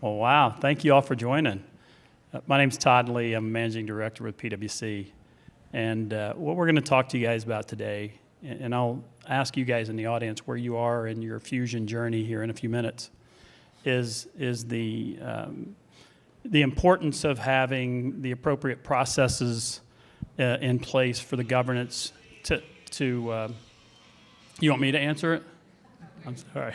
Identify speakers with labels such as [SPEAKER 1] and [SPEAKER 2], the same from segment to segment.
[SPEAKER 1] Well, wow. Thank you all for joining. My name's Todd Lee. I'm Managing Director with PwC. And what we're going to talk to you guys about today, and I'll ask you guys in the audience where you are in your fusion journey here in a few minutes, is the importance of having the appropriate processes in place for the governance to you want me to answer it? I'm sorry.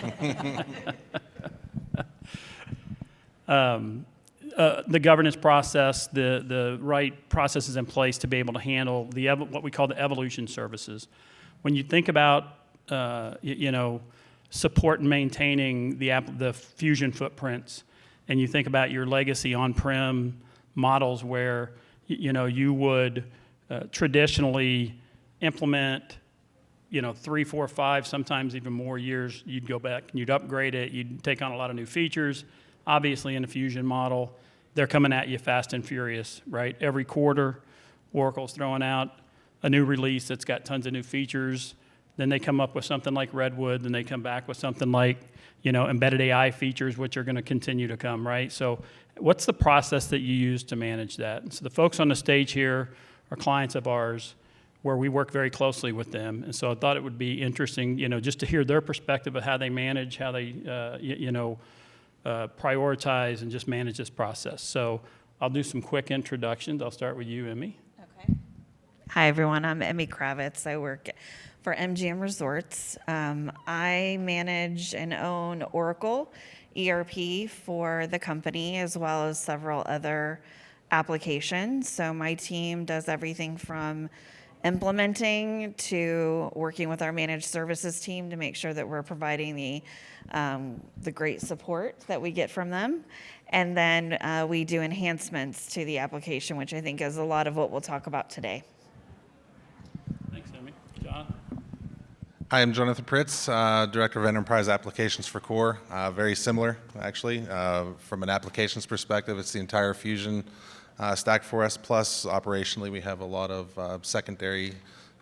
[SPEAKER 1] The governance process, the right processes in place to be able to handle what we call the evolution services. When you think about support and maintaining the Fusion footprints, and you think about your legacy on-prem models where you would traditionally implement 3, 4, 5, sometimes even more years, you'd go back and you'd upgrade it, you'd take on a lot of new features. Obviously, in the Fusion model, they're coming at you fast and furious, right? Every quarter, Oracle's throwing out a new release that's got tons of new features. Then they come up with something like Redwood, then they come back with something like, embedded AI features, which are going to continue to come, right? So what's the process that you use to manage that? And so the folks on the stage here are clients of ours where we work very closely with them. And so I thought it would be interesting, just to hear their perspective of how they manage, how they, prioritize and just manage this process. So I'll do some quick introductions. I'll start with you, Emmy.
[SPEAKER 2] Okay. Hi, everyone. I'm Emmy Kravitz. I work for MGM Resorts. I manage and own Oracle ERP for the company, as well as several other applications. So my team does everything from implementing to working with our managed services team to make sure that we're providing the great support that we get from them. And then we do enhancements to the application, which I think is a lot of what we'll talk about today.
[SPEAKER 1] Thanks, Emmy. John?
[SPEAKER 3] Hi, I'm Jonathan Pritz, Director of Enterprise Applications for Core. Very similar, actually. From an applications perspective, it's the entire Fusion stack for us, plus operationally we have a lot of secondary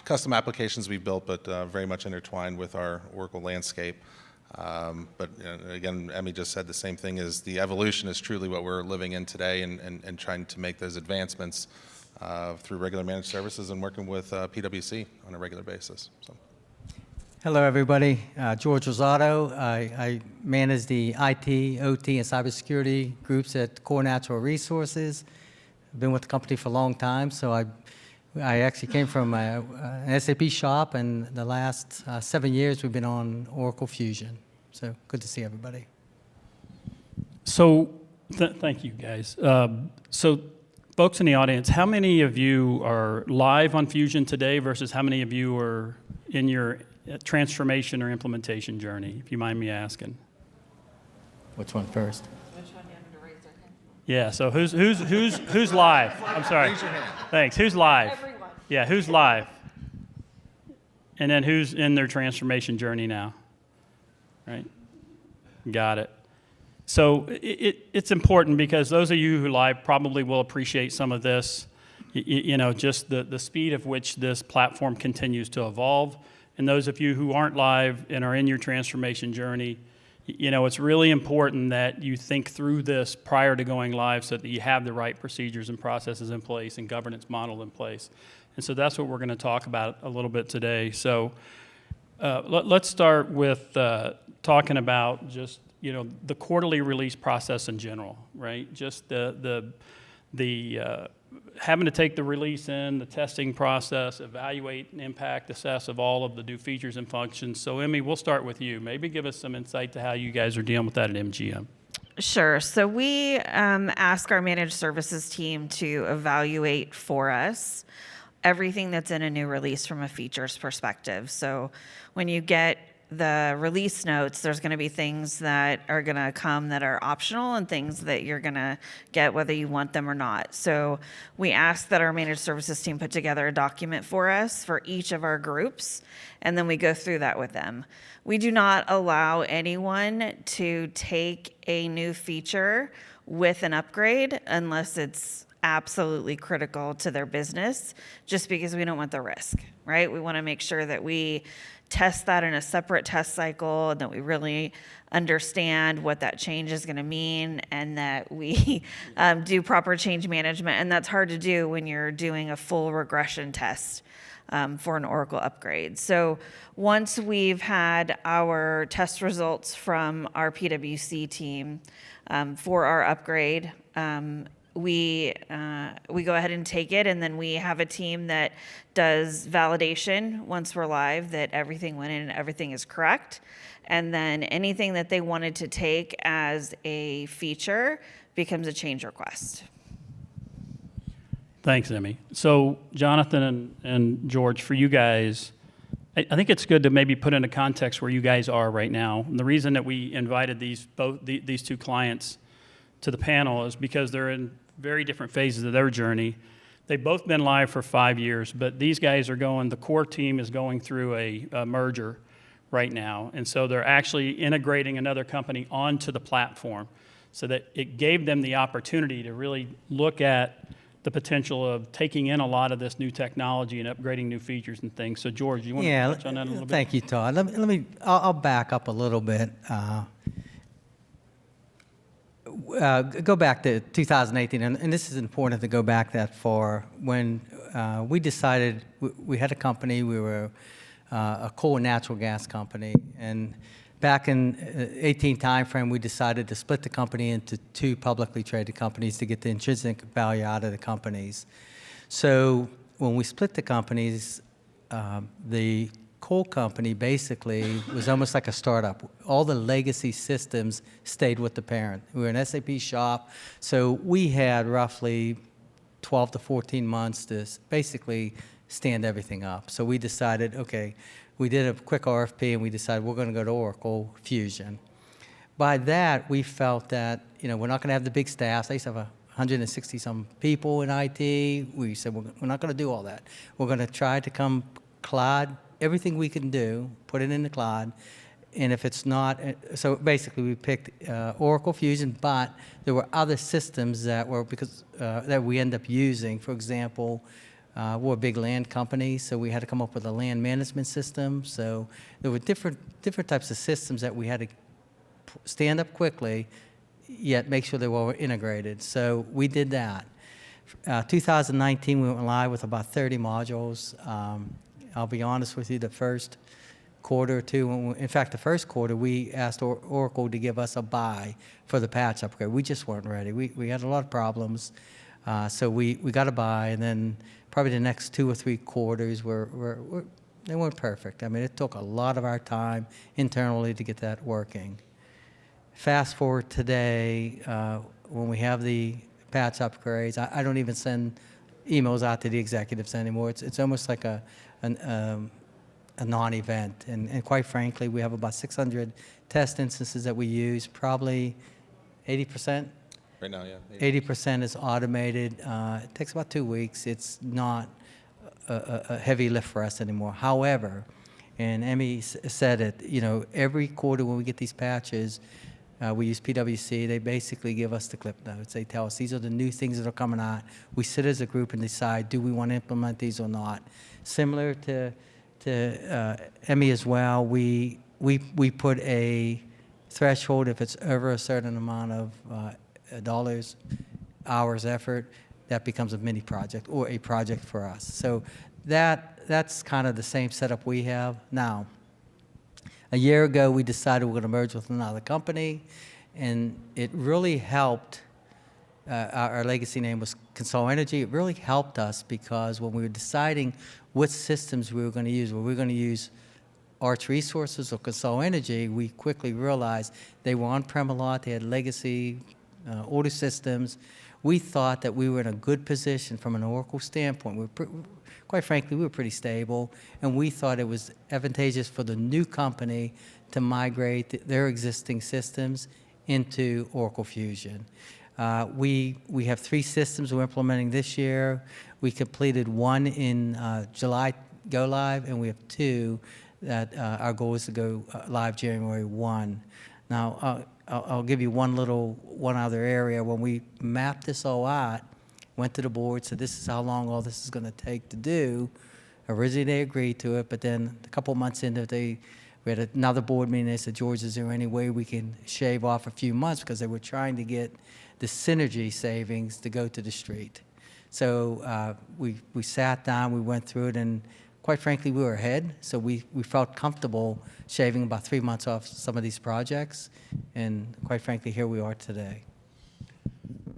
[SPEAKER 3] custom applications we built, but very much intertwined with our Oracle landscape. But again, Emmy just said the same thing, is the evolution is truly what we're living in today, and trying to make those advancements through regular managed services and working with PwC on a regular basis. So.
[SPEAKER 4] Hello, everybody. George Rosato. I manage the IT, OT, and cybersecurity groups at Core Natural Resources. I've been with the company for a long time, so I actually came from an SAP shop, and the last 7 years we've been on Oracle Fusion. So good to see everybody.
[SPEAKER 1] So thank you, guys. So folks in the audience, how many of you are live on Fusion today versus how many of you are in your transformation or implementation journey, if you mind me asking?
[SPEAKER 4] Which one first?
[SPEAKER 1] Yeah, so who's live? I'm sorry.
[SPEAKER 3] Raise your hand.
[SPEAKER 1] Thanks. Who's live?
[SPEAKER 2] Everyone.
[SPEAKER 1] Yeah, who's live? And then who's in their transformation journey now? Right? Got it. So it's important because those of you who live probably will appreciate some of this, just the speed of which this platform continues to evolve. And those of you who aren't live and are in your transformation journey, it's really important that you think through this prior to going live so that you have the right procedures and processes in place and governance model in place. And so that's what we're going to talk about a little bit today. So let's start with talking about just, the quarterly release process in general, right? Just the having to take the release in, the testing process, evaluate and impact, assess of all of the new features and functions. So Emmy, we'll start with you. Maybe give us some insight to how you guys are dealing with that at MGM.
[SPEAKER 2] Sure. So we ask our managed services team to evaluate for us everything that's in a new release from a features perspective. So when you get the release notes, there's going to be things that are going to come that are optional and things that you're going to get whether you want them or not. So we ask that our managed services team put together a document for us for each of our groups, and then we go through that with them. We do not allow anyone to take a new feature with an upgrade unless it's absolutely critical to their business, just because we don't want the risk, right? We want to make sure that we test that in a separate test cycle, and that we really understand what that change is going to mean, and that we do proper change management. And that's hard to do when you're doing a full regression test for an Oracle upgrade. So once we've had our test results from our PwC team for our upgrade, we go ahead and take it, and then we have a team that does validation once we're live that everything went in and everything is correct. And then anything that they wanted to take as a feature becomes a change request.
[SPEAKER 1] Thanks, Emmy. So Jonathan and George, for you guys, I think it's good to maybe put into context where you guys are right now. And the reason that we invited these two clients to the panel is because they're in very different phases of their journey. They've both been live for 5 years, but these guys are the core team is going through a merger right now. And so they're actually integrating another company onto the platform so that it gave them the opportunity to really look at the potential of taking in a lot of this new technology and upgrading new features and things. So George, you want to touch on that a little bit?
[SPEAKER 4] Thank you, Todd. I'll back up a little bit. Go back to 2018, and this is important to go back that far. When we decided, we had a company, we were a coal and natural gas company, and back in 18 timeframe, we decided to split the company into 2 publicly traded companies to get the intrinsic value out of the companies. So when we split the companies, the coal company basically was almost like a startup. All the legacy systems stayed with the parent. We were an SAP shop, so we had roughly 12 to 14 months to basically stand everything up. So we decided, okay, we did a quick RFP, and we decided we're going to go to Oracle Fusion. By that, we felt that, we're not going to have the big staffs. I used to have 160-some people in IT. We said, we're not going to do all that. We're going to try to come cloud, everything we can do, put it in the cloud. And if it's not, so basically we picked Oracle Fusion, but there were other systems that were, that we end up using. For example, we're a big land company, so we had to come up with a land management system. So there were different types of systems that we had to stand up quickly, yet make sure they were integrated. So we did that. 2019, we went live with about 30 modules. I'll be honest with you, the first quarter or two, in fact, the first quarter, we asked Oracle to give us a buy for the patch upgrade. We just weren't ready. We had a lot of problems. So we got a buy, and then probably the next 2 or 3 quarters they weren't perfect. I mean, it took a lot of our time internally to get that working. Fast forward today, when we have the patch upgrades, I don't even send emails out to the executives anymore. It's almost like a non-event. And quite frankly, we have about 600 test instances that we use, probably 80%.
[SPEAKER 3] Right now, yeah.
[SPEAKER 4] 80% is automated. It takes about 2 weeks. It's not a heavy lift for us anymore. However, and Emmy said it, every quarter when we get these patches, we use PwC. They basically give us the clip notes. They tell us these are the new things that are coming out. We sit as a group and decide, do we want to implement these or not? Similar to Emmy as well, we put a threshold. If it's over a certain amount of dollars, hours, effort, that becomes a mini project or a project for us. So that's kind of the same setup we have now. A year ago, we decided we're going to merge with another company, and it really helped. Our legacy name was Consol Energy. It really helped us because when we were deciding what systems we were going to use, were we going to use Arch Resources or Consol Energy, we quickly realized they were on-prem a lot. They had legacy order systems. We thought that we were in a good position from an Oracle standpoint. Quite frankly, we were pretty stable, and we thought it was advantageous for the new company to migrate their existing systems into Oracle Fusion. We have 3 systems we're implementing this year. We completed 1 in July go live, and we have 2 that our goal is to go live January 1. Now, I'll give you one other area. When we mapped this all out, went to the board, said this is how long all this is going to take to do, Originally, they agreed to it, but then a couple months into it, we had another board meeting. They said, George, is there any way we can shave off a few months? Because they were trying to get the synergy savings to go to the street. So we sat down, we went through it, and quite frankly, we were ahead. So we felt comfortable shaving about 3 months off some of these projects. And quite frankly, here we are today.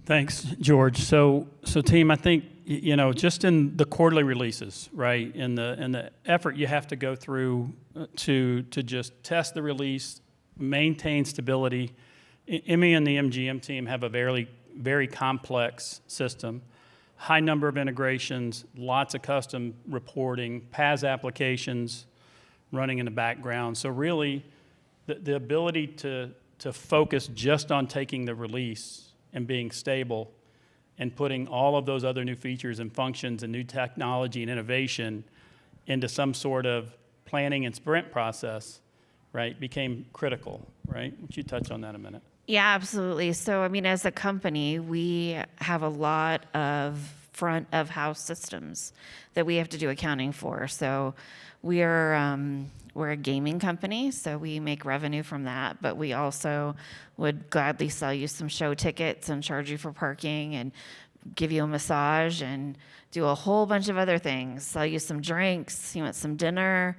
[SPEAKER 1] Thanks, George. So team, I think, just in the quarterly releases, right, in the effort you have to go through to just test the release, maintain stability. Emmy and the MGM team have a very, very complex system, high number of integrations, lots of custom reporting, PaaS applications running in the background. So really, the ability to focus just on taking the release and being stable and putting all of those other new features and functions and new technology and innovation into some sort of planning and sprint process, right, became critical, right? Would you touch on that a minute?
[SPEAKER 2] Yeah, absolutely. So, I mean, as a company, we have a lot of front of house systems that we have to do accounting for. So we're a gaming company, so we make revenue from that, but we also would gladly sell you some show tickets and charge you for parking and give you a massage and do a whole bunch of other things, sell you some drinks, you want some dinner.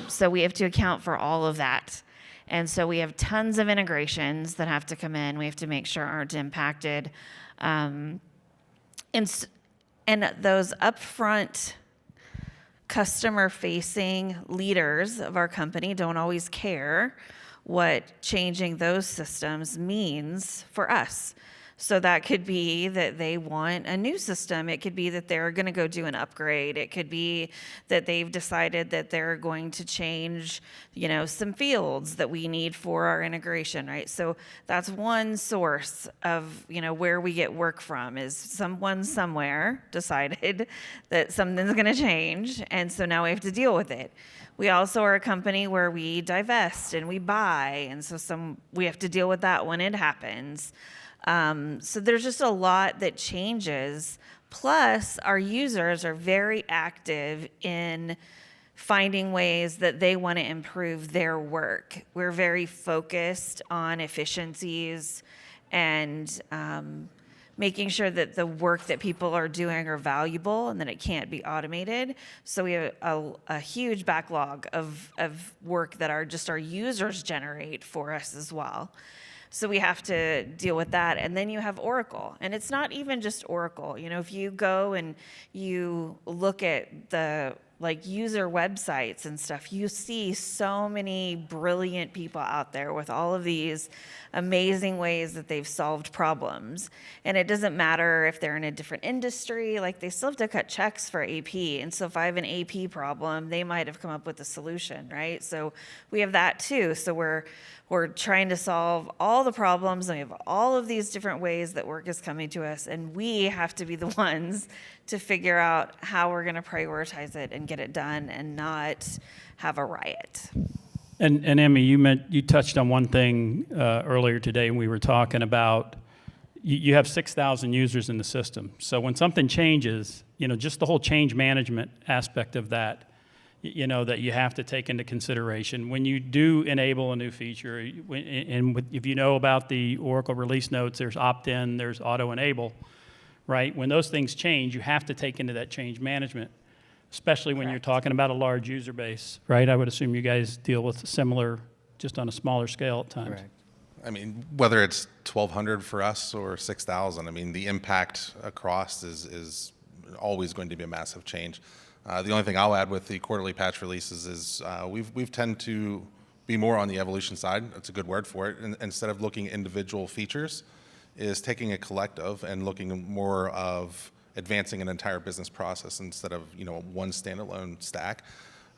[SPEAKER 2] So we have to account for all of that. And so we have tons of integrations that have to come in. We have to make sure aren't impacted. And those upfront customer-facing leaders of our company don't always care what changing those systems means for us. So that could be that they want a new system. It could be that they're going to go do an upgrade. It could be that they've decided that they're going to change, some fields that we need for our integration, right? So that's one source of, where we get work from is someone somewhere decided that something's going to change, and so now we have to deal with it. We also are a company where we divest and we buy, and so we have to deal with that when it happens. So there's just a lot that changes. Plus, our users are very active in finding ways that they want to improve their work. We're very focused on efficiencies and making sure that the work that people are doing are valuable and that it can't be automated. So we have a huge backlog of work that our users generate for us as well. So we have to deal with that. And then you have Oracle. And it's not even just Oracle. If you go and you look at the user websites and stuff, you see so many brilliant people out there with all of these amazing ways that they've solved problems. And it doesn't matter if they're in a different industry, they still have to cut checks for AP. And so if I have an AP problem, they might have come up with a solution, right? So we have that too. So we're trying to solve all the problems, and we have all of these different ways that work is coming to us, and we have to be the ones to figure out how we're going to prioritize it and get it done and not have a riot.
[SPEAKER 1] And Emmy, you touched on one thing earlier today, and we were talking about you have 6,000 users in the system. So when something changes, just the whole change management aspect of that, that you have to take into consideration. When you do enable a new feature, if you know about the Oracle release notes, there's opt-in, there's auto-enable, right? When those things change, you have to take into that change management, especially when you're talking about a large user base, right? I would assume you guys deal with similar, just on a smaller scale at times.
[SPEAKER 4] Correct.
[SPEAKER 3] I mean, whether it's 1,200 for us or 6,000, the impact across is always going to be a massive change. The only thing I'll add with the quarterly patch releases is we've tend to be more on the evolution side. That's a good word for it. And instead of looking at individual features, is taking a collective and looking more of advancing an entire business process instead of one standalone stack.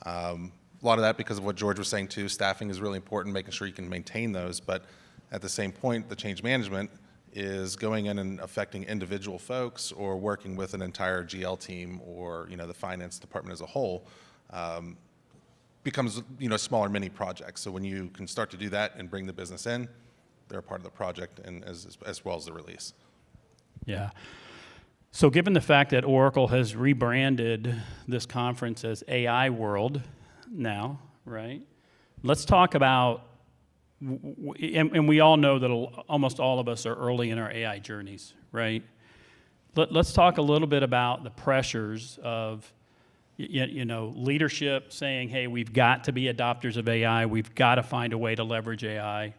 [SPEAKER 3] A lot of that because of what George was saying too. Staffing is really important, making sure you can maintain those. But at the same point, the change management is going in and affecting individual folks or working with an entire GL team or the finance department as a whole becomes smaller mini projects. So when you can start to do that and bring the business in, they're a part of the project and as well as the release.
[SPEAKER 1] Yeah. So given the fact that Oracle has rebranded this conference as AI World now, right? Let's talk about, and we all know that almost all of us are early in our AI journeys, right? Let's talk a little bit about the pressures of leadership saying, hey, we've got to be adopters of AI. We've got to find a way to leverage AI.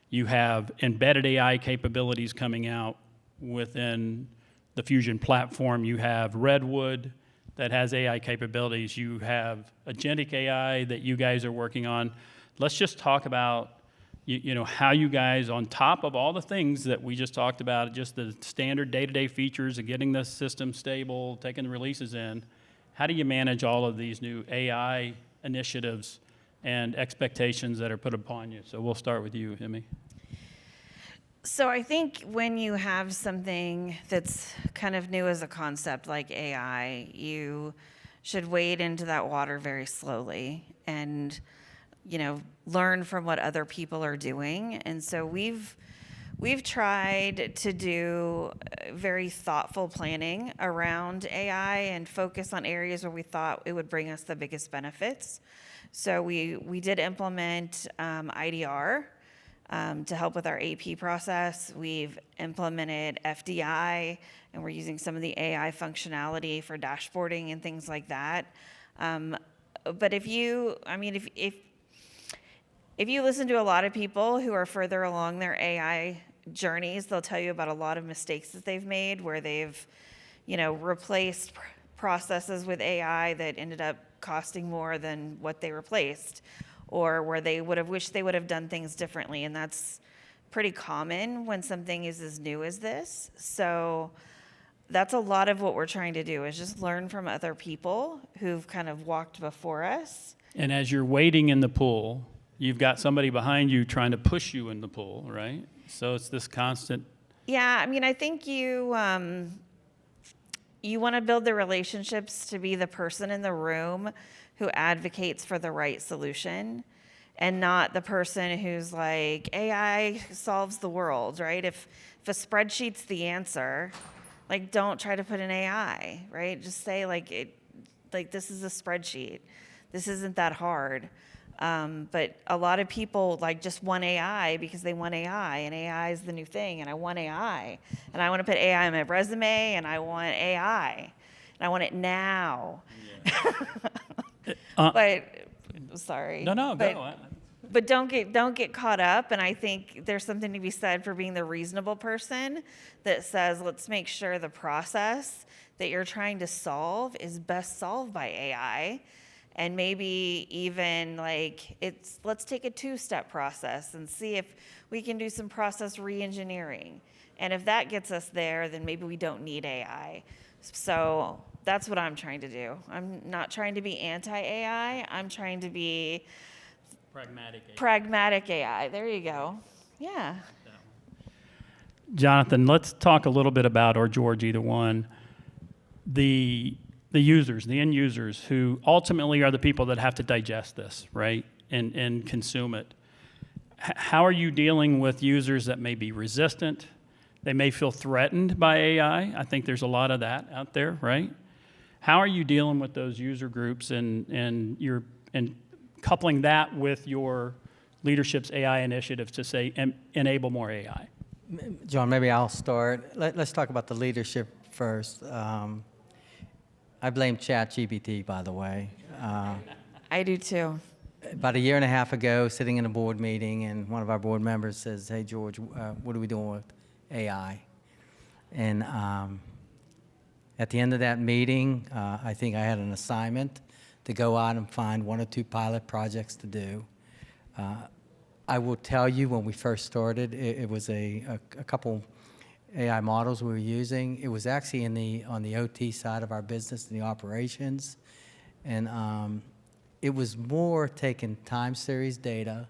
[SPEAKER 1] You have embedded AI capabilities coming out within the Fusion platform. You have Redwood that has AI capabilities. You have agentic AI that you guys are working on. Let's just talk about how you guys, on top of all the things that we just talked about, just the standard day-to-day features of getting the system stable, taking the releases in, how do you manage all of these new AI initiatives and expectations that are put upon you? So we'll start with you, Emmy.
[SPEAKER 2] So I think when you have something that's kind of new as a concept like AI, you should wade into that water very slowly and learn from what other people are doing. And so we've tried to do very thoughtful planning around AI and focus on areas where we thought it would bring us the biggest benefits. So we did implement IDR to help with our AP process. We've implemented FDI, and we're using some of the AI functionality for dashboarding and things like that. But if you listen to a lot of people who are further along their AI journeys, they'll tell you about a lot of mistakes that they've made where they've, replaced processes with AI that ended up costing more than what they replaced, or where they would have wished they would have done things differently. And that's pretty common when something is as new as this. So that's a lot of what we're trying to do, is just learn from other people who've kind of walked before us.
[SPEAKER 1] And as you're wading in the pool, you've got somebody behind you trying to push you in the pool, right? So it's this constant.
[SPEAKER 2] Yeah, I think you want to build the relationships to be the person in the room who advocates for the right solution, and not the person who's like, AI solves the world, right? If a spreadsheet's the answer, don't try to put in AI, right? Just say this is a spreadsheet. This isn't that hard. But a lot of people just want AI because they want AI, and AI is the new thing, and I want AI, and I want to put AI on my resume, and I want AI, and I want it now. Yeah. But sorry.
[SPEAKER 1] No, go.
[SPEAKER 2] But don't get caught up. And I think there's something to be said for being the reasonable person that says, let's make sure the process that you're trying to solve is best solved by AI. And maybe even let's take a 2-step process and see if we can do some process re-engineering. And if that gets us there, then maybe we don't need AI. So that's what I'm trying to do. I'm not trying to be anti-AI. I'm trying to be pragmatic AI. There you go. Yeah.
[SPEAKER 1] Jonathan, let's talk a little bit about, or George, either one, the users, the end users, who ultimately are the people that have to digest this, right, and consume it. How are you dealing with users that may be resistant? They may feel threatened by AI. I think there's a lot of that out there, right? How are you dealing with those user groups and coupling that with your leadership's AI initiatives to say enable more AI?
[SPEAKER 4] John, maybe I'll start. Let's talk about the leadership first. I blame ChatGPT, by the way.
[SPEAKER 2] I do too.
[SPEAKER 4] About a year and a half ago, sitting in a board meeting, and one of our board members says, "Hey, George, what are we doing with AI?" And at the end of that meeting, I think I had an assignment to go out and find 1 or 2 pilot projects to do. I will tell you, when we first started, it was a couple AI models we were using. It was actually on the OT side of our business, in the operations, and it was more taking time series data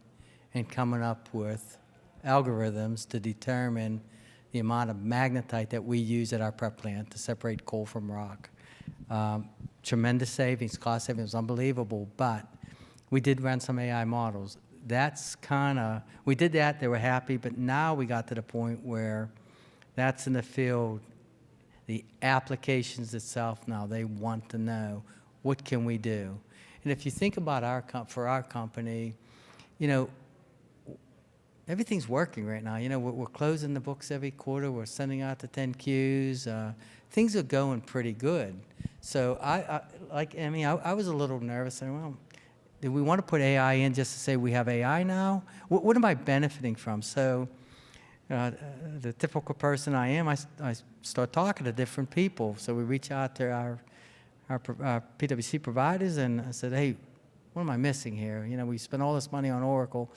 [SPEAKER 4] and coming up with algorithms to determine the amount of magnetite that we use at our prep plant to separate coal from rock. Tremendous savings, cost savings, unbelievable, but we did run some AI models. We did that, they were happy, but now we got to the point where that's in the field. The applications itself now, they want to know, what can we do? And if you think about for our company, you know, everything's working right now. You know, we're closing the books every quarter. We're sending out the 10Qs. Things are going pretty good. So I was a little nervous. Saying, well, do we want to put AI in just to say we have AI now? What am I benefiting from? So the typical person I am, I start talking to different people. So we reach out to our PwC providers, and I said, hey, what am I missing here? You know, we spent all this money on Oracle.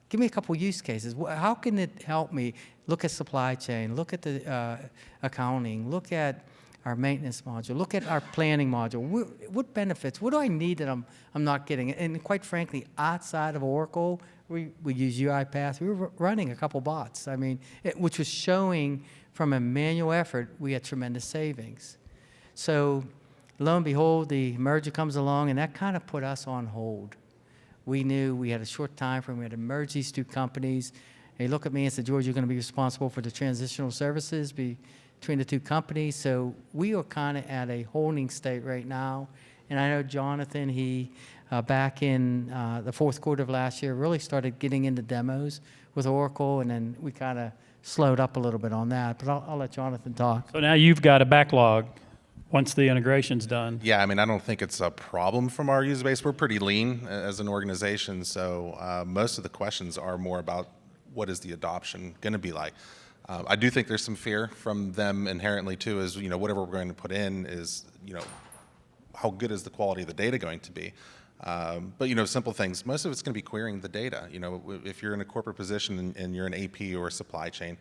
[SPEAKER 4] Give me a couple use cases. How can it help me look at supply chain, look at the accounting, look at our maintenance module, look at our planning module? What benefits? What do I need that I'm not getting? And quite frankly, outside of Oracle, we use UiPath. We were running a couple bots. I mean, which was showing from a manual effort, we had tremendous savings. So lo and behold, the merger comes along, and that kind of put us on hold. We knew we had a short time frame. We had to merge these two companies. They look at me and said, George, you're going to be responsible for the transitional services between the two companies. So we are kind of at a holding state right now. And I know Jonathan, he back in the fourth quarter of last year really started getting into demos with Oracle, and then we kind of slowed up a little bit on that. But I'll let Jonathan talk.
[SPEAKER 1] So now you've got a backlog once the integration's done.
[SPEAKER 3] Yeah, I mean, I don't think it's a problem from our user base. We're pretty lean as an organization, so most of the questions are more about what is the adoption going to be like. I do think there's some fear from them inherently too, is, you know, whatever we're going to put in is, you know, how good is the quality of the data going to be? But, you know, simple things, most of it's going to be querying the data. You know, if you're in a corporate position and you're an AP or a supply chain,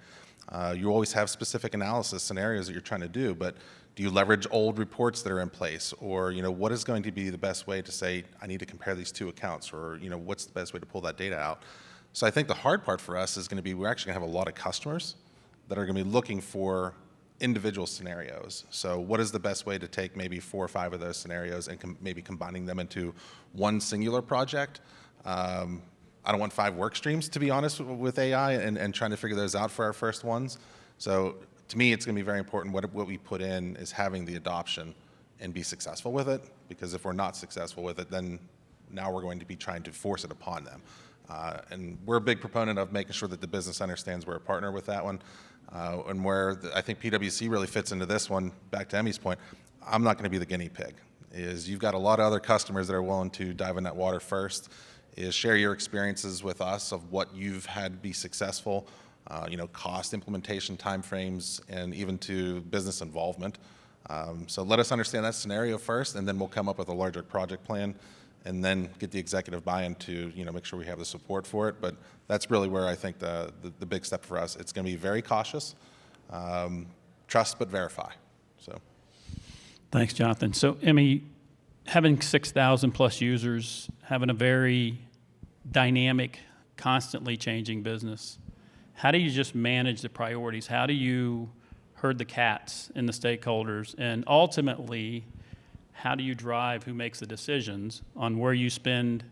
[SPEAKER 3] you always have specific analysis scenarios that you're trying to do, but do you leverage old reports that are in place? Or, you know, what is going to be the best way to say, I need to compare these two accounts? Or, you know, what's the best way to pull that data out? So I think the hard part for us is going to be, we're actually going to have a lot of customers that are going to be looking for individual scenarios. So what is the best way to take maybe 4 or 5 of those scenarios and maybe combining them into one singular project? I don't want 5 work streams, to be honest, with AI and trying to figure those out for our first ones. So to me, it's going to be very important what we put in is having the adoption and be successful with it, because if we're not successful with it, then now we're going to be trying to force it upon them. And we're a big proponent of making sure that the business understands we're a partner with that one. And where I think PwC really fits into this one, back to Emmy's point, I'm not going to be the guinea pig. Is you've got a lot of other customers that are willing to dive in that water first, is share your experiences with us of what you've had be successful, you know, cost, implementation timeframes, and even to business involvement. So let us understand that scenario first, and then we'll come up with a larger project plan, and then get the executive buy-in to, you know, make sure we have the support for it. But that's really where I think the big step for us. It's going to be very cautious, trust but verify. So,
[SPEAKER 1] Thanks, Jonathan. So, Emmy, having 6,000 plus users, having a very dynamic, constantly changing business, how do you just manage the priorities? How do you herd the cats and the stakeholders? And ultimately, how do you drive who makes the decisions on where you spend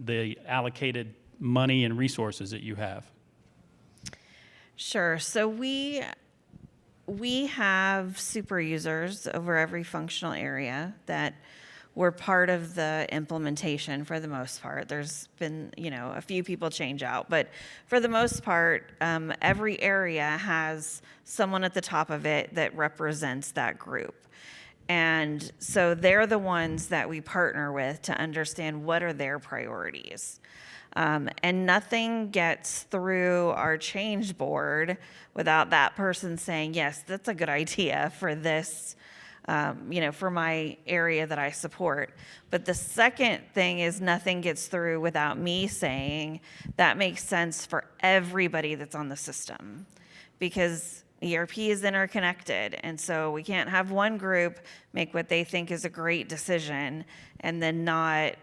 [SPEAKER 1] the allocated money and resources that you have?
[SPEAKER 2] Sure. So we have super users over every functional area that were part of the implementation for the most part. There's been, you know, a few people change out, but for the most part, every area has someone at the top of it that represents that group. And so they're the ones that we partner with to understand what are their priorities. And nothing gets through our change board without that person saying, yes, that's a good idea for this, you know, for my area that I support. But the second thing is nothing gets through without me saying that makes sense for everybody that's on the system, because ERP is interconnected, and so we can't have one group make what they think is a great decision and then not,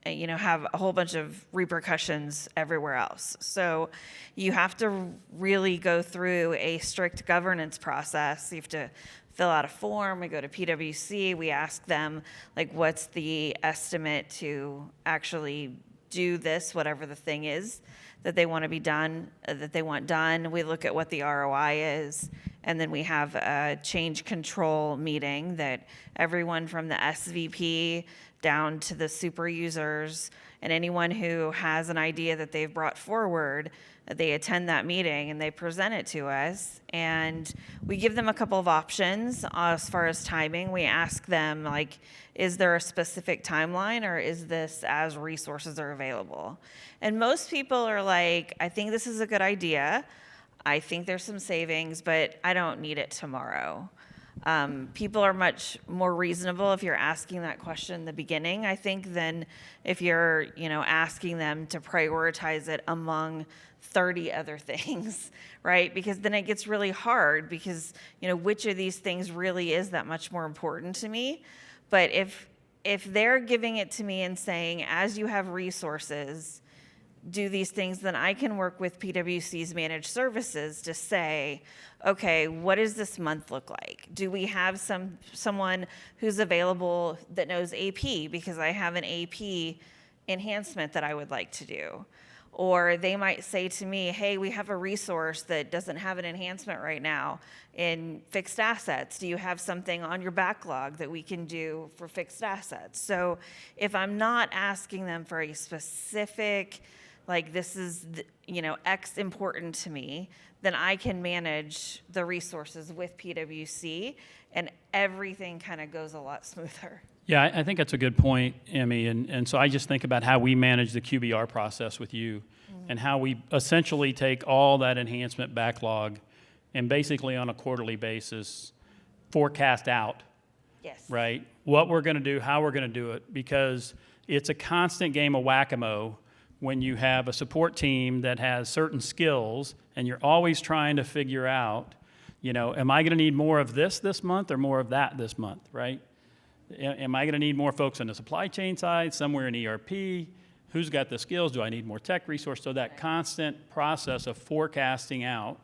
[SPEAKER 2] you know, have a whole bunch of repercussions everywhere else. So you have to really go through a strict governance process. You have to fill out a form. We go to PwC. We ask them, like, what's the estimate to actually do this, whatever the thing is that they want to be done, that they want done. We look at what the ROI is, And then we have a change control meeting that everyone from the SVP down to the super users and anyone who has an idea that they've brought forward, they attend that meeting and they present it to us. And we give them a couple of options as far as timing. We ask them, like, is there a specific timeline, or is this as resources are available? And most people are like, I think this is a good idea. I think there's some savings, but I don't need it tomorrow. People are much more reasonable if you're asking that question in the beginning, I think, than if you're, asking them to prioritize it among 30 other things, right? Because then it gets really hard because, which of these things really is that much more important to me? But if they're giving it to me and saying, as you have resources, do these things, then I can work with PwC's managed services to say, okay, what does this month look like? Do we have someone who's available that knows AP because I have an AP enhancement that I would like to do? Or they might say to me, hey, we have a resource that doesn't have an enhancement right now in fixed assets. Do you have something on your backlog that we can do for fixed assets? So if I'm not asking them for a specific, like, this is, X important to me, then I can manage the resources with PwC, and everything kind of goes a lot smoother.
[SPEAKER 1] Yeah, I think that's a good point, Emmy. And so I just think about how we manage the QBR process with you and how we essentially take all that enhancement backlog and basically on a quarterly basis forecast out,
[SPEAKER 2] Yes.
[SPEAKER 1] right, what we're going to do, how we're going to do it, because it's a constant game of whack-a-mole when you have a support team that has certain skills and you're always trying to figure out, am I going to need more of this month or more of that this month, right? Am I going to need more folks on the supply chain side, somewhere in ERP? Who's got the skills? Do I need more tech resource? So that constant process of forecasting out,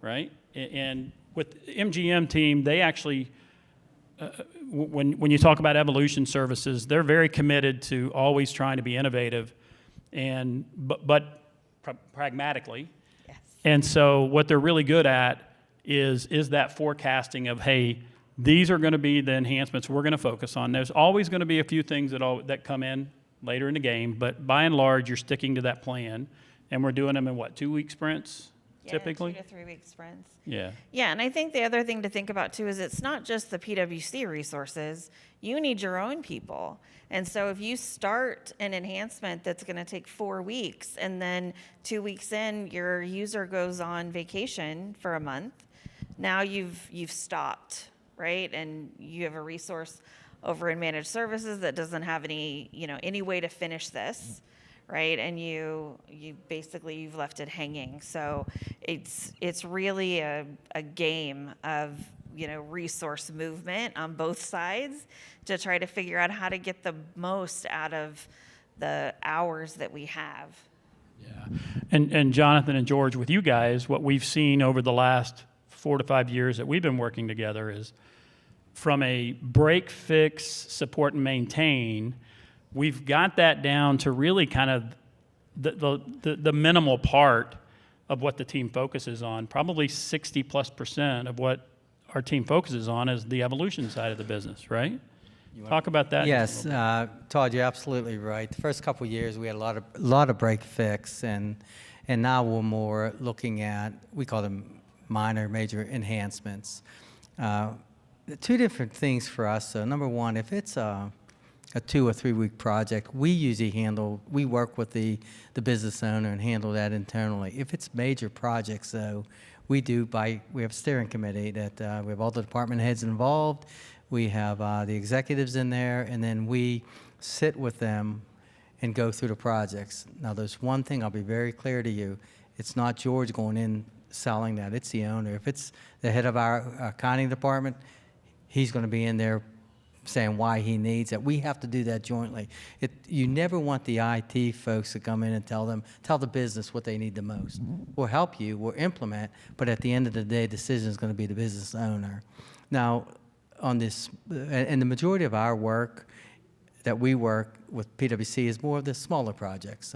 [SPEAKER 1] right? And with the MGM team, they actually, when you talk about evolution services, they're very committed to always trying to be innovative, but pragmatically.
[SPEAKER 2] Yes.
[SPEAKER 1] And so what they're really good at is that forecasting of, hey, these are going to be the enhancements we're going to focus on. There's always going to be a few things that come in later in the game, but by and large, you're sticking to that plan. And we're doing them in 2-week sprints, typically?
[SPEAKER 2] 2 to 3 week sprints.
[SPEAKER 1] Yeah.
[SPEAKER 2] Yeah, and I think the other thing to think about too is it's not just the PwC resources. You need your own people. And so if you start an enhancement that's going to take 4 weeks, and then 2 weeks in, your user goes on vacation for a month, now you've stopped, right? And you have a resource over in managed services that doesn't have any way to finish this, right? And you've left it hanging. So it's really a game of resource movement on both sides to try to figure out how to get the most out of the hours that we have.
[SPEAKER 1] Yeah. And Jonathan and George, with you guys, what we've seen over the last 4 to 5 years that we've been working together is from a break, fix, support, and maintain, we've got that down to really kind of the minimal part of what the team focuses on. Probably 60+% of what our team focuses on is the evolution side of the business, right? Talk about that.
[SPEAKER 4] Yes, Todd, you're absolutely right. The first couple of years, we had a lot of break fix, and now we're more looking at, we call them minor, major enhancements. Two different things for us. So number one, if it's a 2 or 3 week project, we usually work with the business owner and handle that internally. If it's major projects, though, we have a steering committee that we have all the department heads involved. We have the executives in there, and then we sit with them and go through the projects. Now, there's one thing I'll be very clear to you. It's not George going in selling that. It's the owner. If it's the head of our accounting department, he's going to be in there saying why he needs it. We have to do that jointly. You never want the IT folks to come in and tell the business what they need the most. We'll help you, we'll implement, but at the end of the day, the decision is going to be the business owner. Now, on this, and the majority of our work that we work with PwC is more of the smaller projects.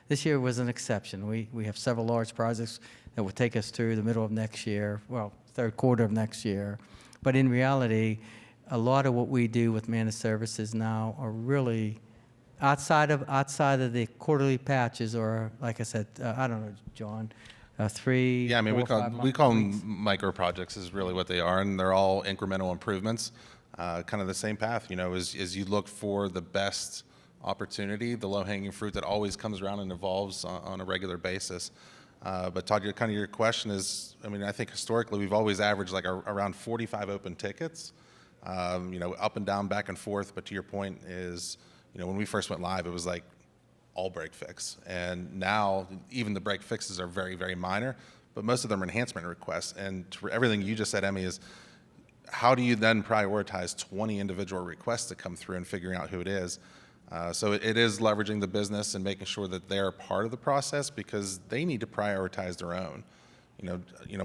[SPEAKER 4] This year was an exception. We have several large projects that will take us through the middle of next year, well, third quarter of next year. But in reality, a lot of what we do with managed services now are really outside of the quarterly patches, or like I said, I don't know, John, 3,
[SPEAKER 3] Yeah, I mean,
[SPEAKER 4] 4,
[SPEAKER 3] we call
[SPEAKER 4] 5
[SPEAKER 3] them micro projects is really what they are, and they're all incremental improvements, kind of the same path, as you look for the best opportunity, the low-hanging fruit that always comes around and evolves on a regular basis. But Todd, your question is, I mean, I think historically we've always averaged like around 45 open tickets, up and down, back and forth. But to your point is, when we first went live, it was like all break fix. And now even the break fixes are very, very minor, but most of them are enhancement requests. And for everything you just said, Emmy, is how do you then prioritize 20 individual requests to come through and figuring out who it is? So it is leveraging the business and making sure that they're part of the process, because they need to prioritize their own.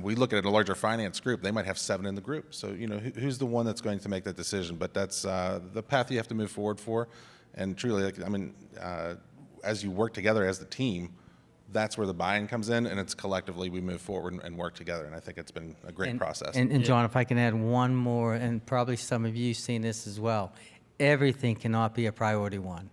[SPEAKER 3] We look at a larger finance group, they might have 7 in the group. So, who's the one that's going to make that decision? But that's the path you have to move forward for. And truly, as you work together as the team, that's where the buy-in comes in, and it's collectively we move forward and work together. And I think it's been a great process.
[SPEAKER 4] And John, if I can add one more, and probably some of you have seen this as well, everything cannot be a priority 1.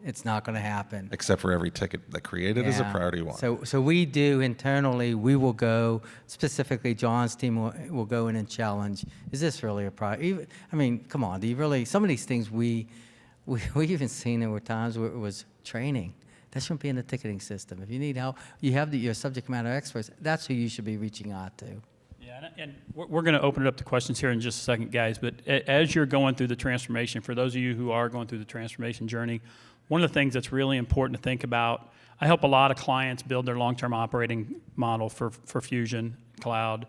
[SPEAKER 4] It's not going to happen.
[SPEAKER 3] Except for every ticket that created is a priority 1.
[SPEAKER 4] So we do internally, we will go, specifically John's team will go in and challenge, is this really a priority? I mean, come on, do you really, some of these things we've even seen there were times where it was training. That shouldn't be in the ticketing system. If you need help, you have your subject matter experts. That's who you should be reaching out to.
[SPEAKER 1] Yeah, and we're going to open it up to questions here in just a second, guys. But as you're going through the transformation, for those of you who are going through the transformation journey, one of the things that's really important to think about, I help a lot of clients build their long-term operating model for Fusion Cloud.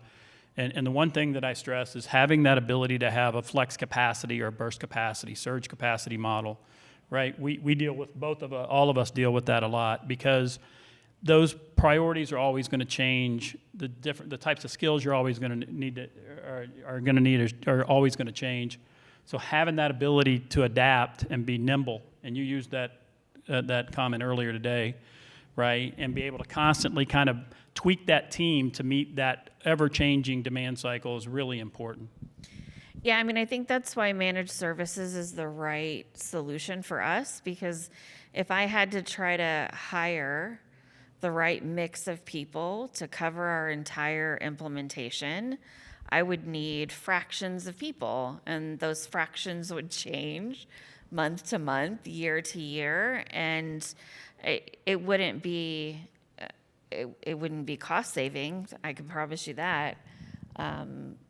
[SPEAKER 1] And the one thing that I stress is having that ability to have a flex capacity or burst capacity, surge capacity model, right? We deal with all of us deal with that a lot, because those priorities are always going to change. The types of skills you're always going to need are always going to change. So having that ability to adapt and be nimble, and you used that comment earlier today, right? And be able to constantly kind of tweak that team to meet that ever-changing demand cycle is really important.
[SPEAKER 2] Yeah, I mean, I think that's why managed services is the right solution for us, because if I had to try to hire the right mix of people to cover our entire implementation, I would need fractions of people, and those fractions would change month to month, year to year, and it wouldn't be cost saving. I can promise you that.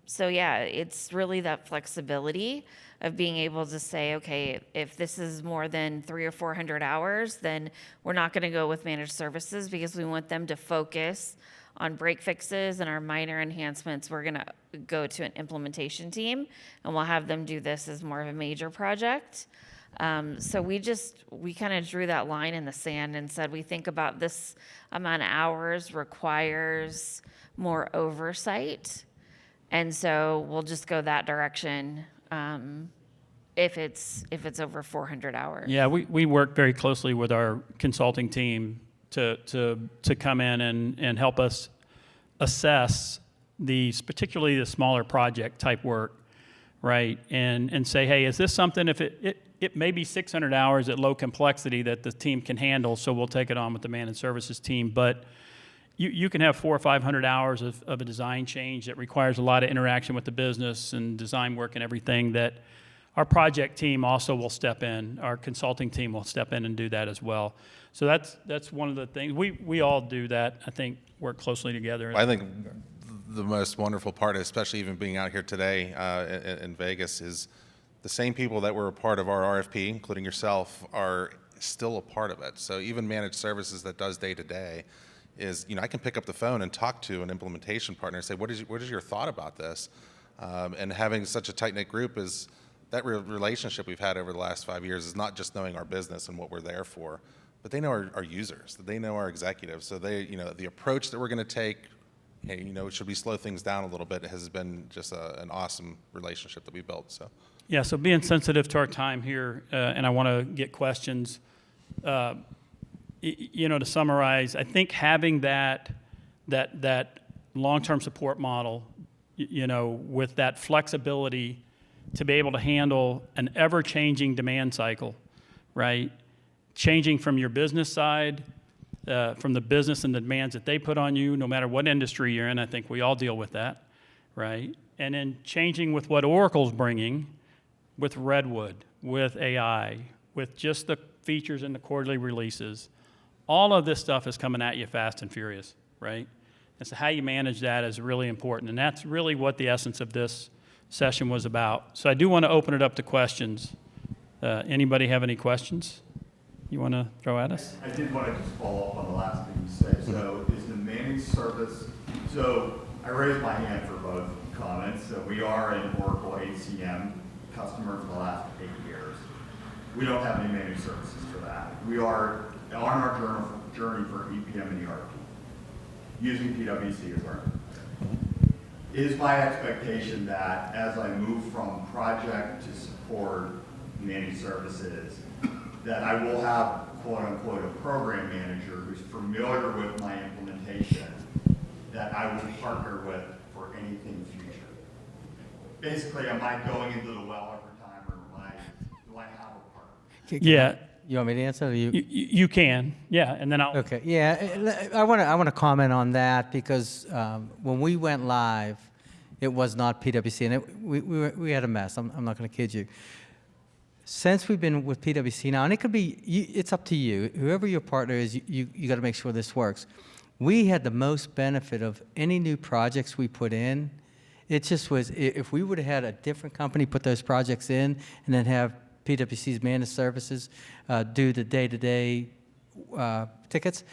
[SPEAKER 2] So yeah, it's really that flexibility of being able to say, okay, if this is more than 300 or 400 hours, then we're not going to go with managed services, because we want them to focus on break fixes and our minor enhancements. We're going to go to an implementation team, and we'll have them do this as more of a major project. So we kind of drew that line in the sand and said, we think about this amount of hours requires more oversight. And so we'll just go that direction if it's over 400 hours.
[SPEAKER 1] Yeah, we work very closely with our consulting team to come in and help us assess particularly the smaller project type work, right? And say, hey, is this something, if it may be 600 hours at low complexity that the team can handle, so we'll take it on with the managed services team. But you can have 400 or 500 hours of a design change that requires a lot of interaction with the business and design work and everything, that our project team also will step in. Our consulting team will step in and do that as well. So that's one of the things. We all do that, I think, work closely together.
[SPEAKER 3] I think the most wonderful part, especially even being out here today in Vegas, is the same people that were a part of our RFP, including yourself, are still a part of it. So even managed services that does day to day is, I can pick up the phone and talk to an implementation partner and say, what is your thought about this? And having such a tight-knit group is that relationship we've had over the last 5 years is not just knowing our business and what we're there for, but they know our users, they know our executives. So they, the approach that we're going to take, hey, should we slow things down a little bit, has been just an awesome relationship that we built. So.
[SPEAKER 1] Yeah, so being sensitive to our time here, and I want to get questions. To summarize, I think having that long-term support model with that flexibility to be able to handle an ever-changing demand cycle, right? Changing from your business side, from the business and the demands that they put on you, no matter what industry you're in. I think we all deal with that, right? And then changing with what Oracle's bringing with Redwood, with AI, with just the features in the quarterly releases. All of this stuff is coming at you fast and furious, right? And so how you manage that is really important. And that's really what the essence of this session was about. So I do want to open it up to questions. Anybody have any questions you want to throw at us?
[SPEAKER 5] I did want to just follow up on the last thing you said. So is the managed service, so I raised my hand for both comments. So we are an Oracle HCM customer for the last 8 years. We don't have any managed services for that. We are on our journey for EPM and ERP, using PwC as our. It is my expectation that as I move from project to support managed services, that I will have, quote unquote, a program manager who's familiar with my implementation that I will partner with for anything future. Basically, am I going into the well every time, or do I have a partner?
[SPEAKER 1] Yeah.
[SPEAKER 4] You want me to answer? Or
[SPEAKER 1] You can, yeah, and then I'll.
[SPEAKER 4] Okay, yeah, I want to comment on that because when we went live, it was not PwC, and we had a mess. I'm not going to kid you. Since we've been with PwC now, and it could be, it's up to you. Whoever your partner is, you got to make sure this works. We had the most benefit of any new projects we put in. It just was, if we would have had a different company put those projects in and then have PwC's managed services do the day-to-day tickets,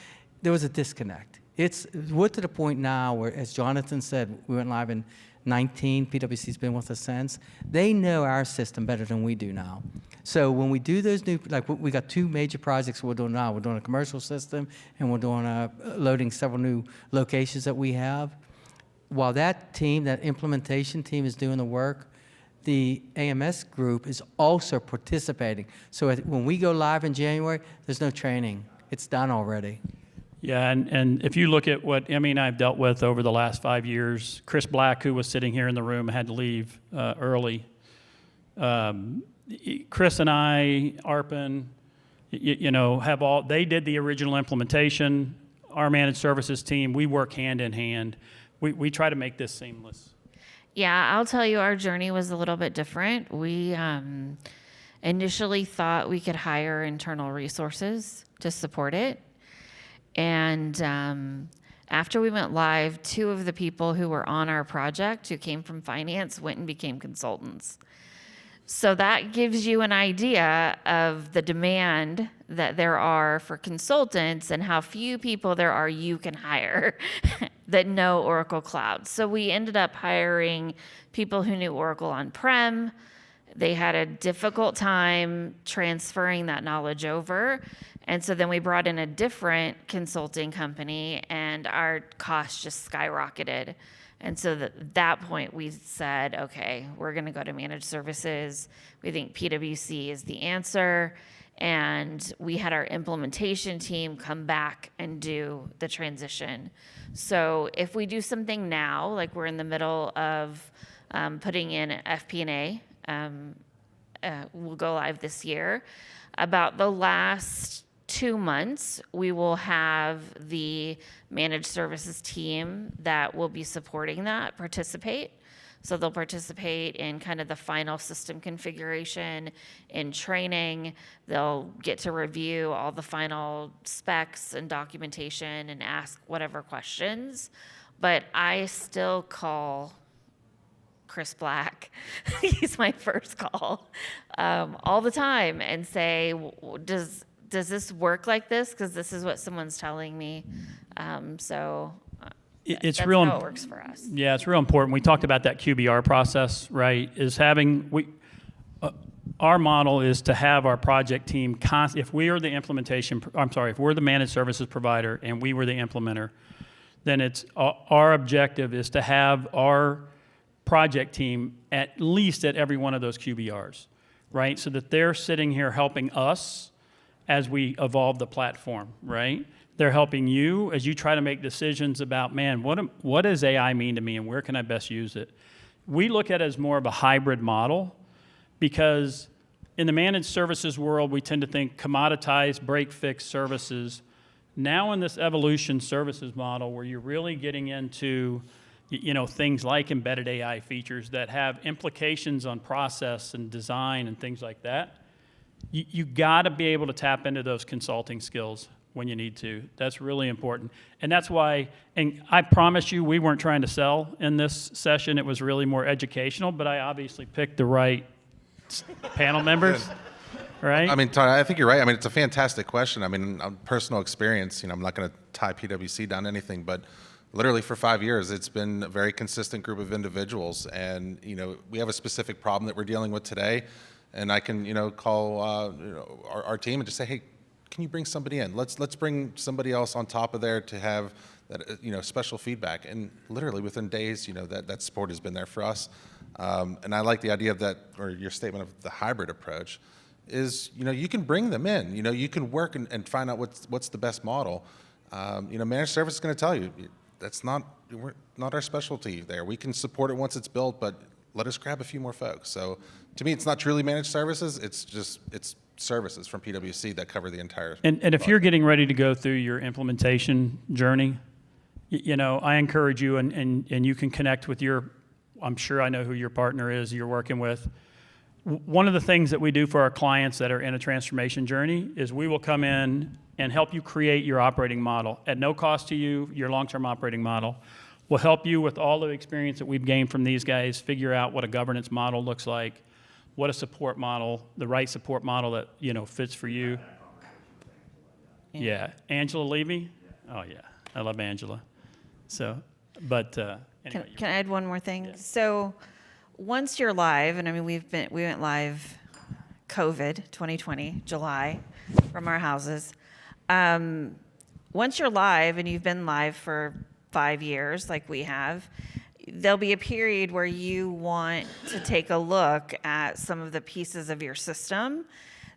[SPEAKER 4] there was a disconnect. We're to the point now where, as Jonathan said, we went live in 19, PwC's been with us since. They know our system better than we do now. So when we do those new, like we got 2 major projects we're doing now. We're doing a commercial system and we're doing loading several new locations that we have. While that team, that implementation team is doing the work, the AMS group is also participating. So when we go live in January, there's no training. It's done already.
[SPEAKER 1] Yeah, and if you look at what Emmy and I have dealt with over the last 5 years, Chris Black, who was sitting here in the room, had to leave early. Chris and I, Arpan, they did the original implementation. Our managed services team, we work hand in hand. We try to make this seamless.
[SPEAKER 2] Yeah, I'll tell you, our journey was a little bit different. We initially thought we could hire internal resources to support it. And after we went live, 2 of the people who were on our project, who came from finance, went and became consultants. So that gives you an idea of the demand that there are for consultants and how few people there are you can hire that know Oracle Cloud. So we ended up hiring people who knew Oracle on-prem. They had a difficult time transferring that knowledge over. And so then we brought in a different consulting company and our costs just skyrocketed. And so at that point we said, okay, we're going to go to managed services. We think PwC is the answer. And we had our implementation team come back and do the transition. So if we do something now, like we're in the middle of putting in FP&A, we'll go live this year. About the last 2 months, we will have the managed services team that will be supporting that participate. So they'll participate in kind of the final system configuration, in training. They'll get to review all the final specs and documentation and ask whatever questions. But I still call Chris Black, he's my first call, all the time and say, does this work like this? Because this is what someone's telling me. It's
[SPEAKER 1] It's
[SPEAKER 2] real.
[SPEAKER 1] real.
[SPEAKER 2] How it works for us.
[SPEAKER 1] Yeah, it's real important. We talked about that QBR process, right? Our model is to have our project team if we are the if we're the managed services provider and we were the implementer, then it's our objective is to have our project team at least at every one of those QBRs, right? So that they're sitting here helping us as we evolve the platform, right? They're helping you as you try to make decisions about, man, what does AI mean to me and where can I best use it? We look at it as more of a hybrid model because in the managed services world, we tend to think commoditized, break-fix services. Now in this evolution services model where you're really getting into things like embedded AI features that have implications on process and design and things like that, you got to be able to tap into those consulting skills when you need to. That's really important. And that's why, and I promise you, we weren't trying to sell in this session. It was really more educational, but I obviously picked the right panel members, right?
[SPEAKER 3] I mean, Todd, I think you're right. I mean, it's a fantastic question. I mean, personal experience, I'm not going to tie PwC down to anything, but literally for 5 years, it's been a very consistent group of individuals. And, we have a specific problem that we're dealing with today. And I can, call our team and just say, hey, can you bring somebody in? Let's bring somebody else on top of there to have that, special feedback. And literally within days, that support has been there for us. And I like the idea of that, or your statement of the hybrid approach is, you can bring them in, you can work and find out what's the best model. Managed service is going to tell you, we're not our specialty there. We can support it once it's built, but let us grab a few more folks. So to me, it's not truly managed services. It's services from PwC that cover the entire.
[SPEAKER 1] And if you're getting ready to go through your implementation journey, I encourage you, and you can connect with I'm sure I know who your partner is you're working with. One of the things that we do for our clients that are in a transformation journey is we will come in and help you create your operating model at no cost to you, your long-term operating model. We'll help you with all the experience that we've gained from these guys, figure out what a governance model looks like, what a support model, the right support model that, fits for you. Yeah. Angela Levy? Oh, yeah. I love Angela. So, but anyway.
[SPEAKER 2] Can I add one more thing?
[SPEAKER 1] Yeah.
[SPEAKER 2] So once you're live, and I mean, we went live COVID 2020, July, from our houses. Once you're live and you've been live for 5 years like we have, there'll be a period where you want to take a look at some of the pieces of your system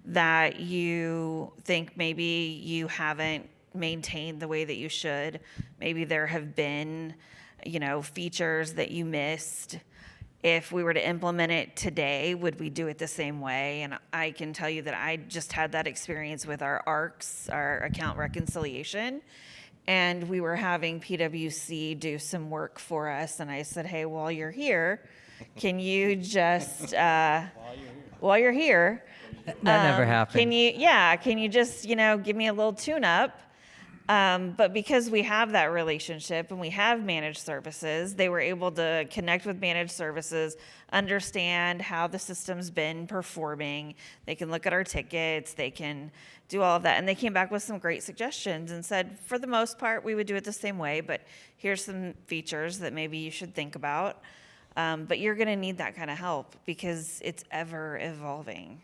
[SPEAKER 2] that you think maybe you haven't maintained the way that you should. Maybe there have been, features that you missed. If we were to implement it today, would we do it the same way? And I can tell you that I just had that experience with our ARCs, our account reconciliation. And we were having PwC do some work for us. And I said, hey, while you're here, can you just, while you're here,
[SPEAKER 4] That never happened.
[SPEAKER 2] can you just, give me a little tune-up? But because we have that relationship and we have managed services, they were able to connect with managed services, understand how the system's been performing. They can look at our tickets, they can do all of that. And they came back with some great suggestions and said, for the most part, we would do it the same way, but here's some features that maybe you should think about. But you're going to need that kind of help because it's ever evolving.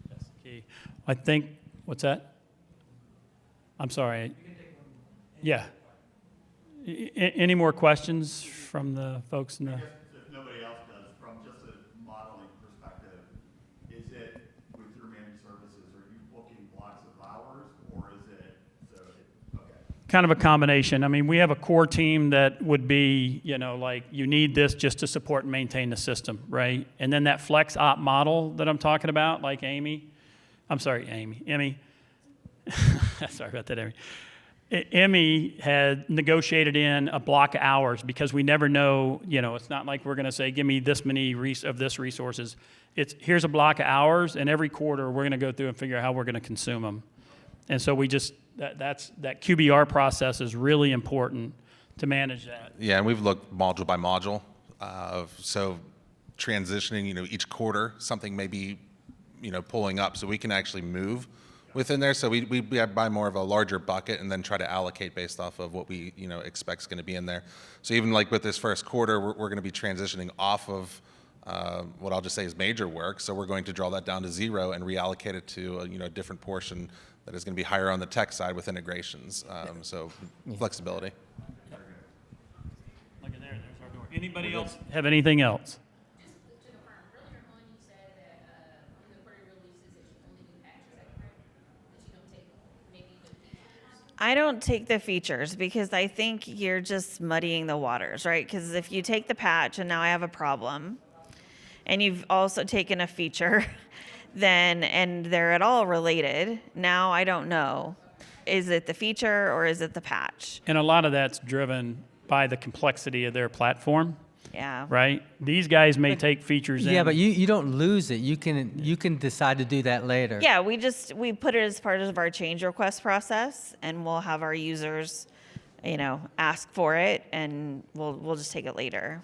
[SPEAKER 1] That's key. I think, what's that? I'm sorry. Yeah. Any more questions from the folks in the?
[SPEAKER 5] If nobody else does, from just a modeling perspective, is it with your managed services, are you booking blocks of hours, or is it, okay.
[SPEAKER 1] Kind of a combination. I mean, we have a core team that would be, like you need this just to support and maintain the system, right? And then that flex op model that I'm talking about, like Emmy. Sorry about that, Emmy. Emmy had negotiated in a block of hours because we never know, it's not like we're going to say, give me this many of this resources. It's here's a block of hours, and every quarter we're going to go through and figure out how we're going to consume them. And so we just, that QBR process is really important to manage that.
[SPEAKER 3] Yeah, and we've looked module by module. So transitioning, each quarter, something may be, pulling up so we can actually move within there. So we buy more of a larger bucket and then try to allocate based off of what we expect is going to be in there. So even like with this first quarter, we're going to be transitioning off of what I'll just say is major work. So we're going to draw that down to 0 and reallocate it to a different portion that is going to be higher on the tech side with integrations. So flexibility.
[SPEAKER 1] Look at there's our door. Anybody else have anything else?
[SPEAKER 6] Just to confirm, earlier on you said that in the quarterly releases that you only do patches, is that correct? That you don't take maybe the features
[SPEAKER 2] I don't take the features because I think you're just muddying the waters, right? Because if you take the patch and now I have a problem, and you've also taken a feature, then and they're at all related, now I don't know. Is it the feature or is it the patch?
[SPEAKER 1] And a lot of that's driven by the complexity of their platform,
[SPEAKER 2] Yeah.
[SPEAKER 1] right? These guys may take features in.
[SPEAKER 4] Yeah, but you don't lose it. You can decide to do that later.
[SPEAKER 2] Yeah, we put it as part of our change request process, and we'll have our users, ask for it, and we'll just take it later.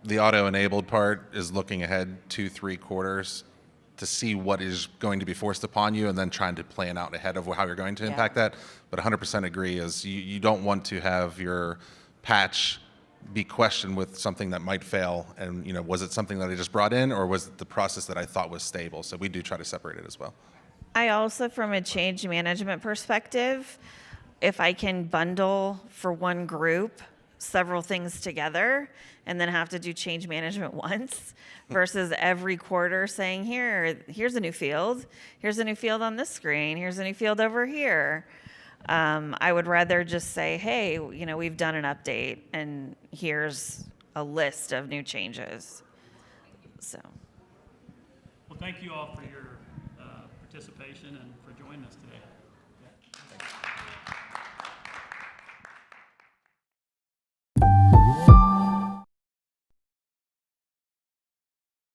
[SPEAKER 3] The auto-enabled part is looking ahead 2-3 quarters to see what is going to be forced upon you and then trying to plan out ahead of how you're going to impact that. But 100% agree is you don't want to have your patch be questioned with something that might fail. And was it something that I just brought in, or was it the process that I thought was stable? So we do try to separate it as well.
[SPEAKER 2] I also, from a change management perspective, if I can bundle for one group several things together and then have to do change management once versus every quarter saying, here's a new field, here's a new field on this screen, here's a new field over here. I would rather just say, hey, we've done an update and here's a list of new changes. So.
[SPEAKER 1] Well, thank you all for your participation and for joining us today.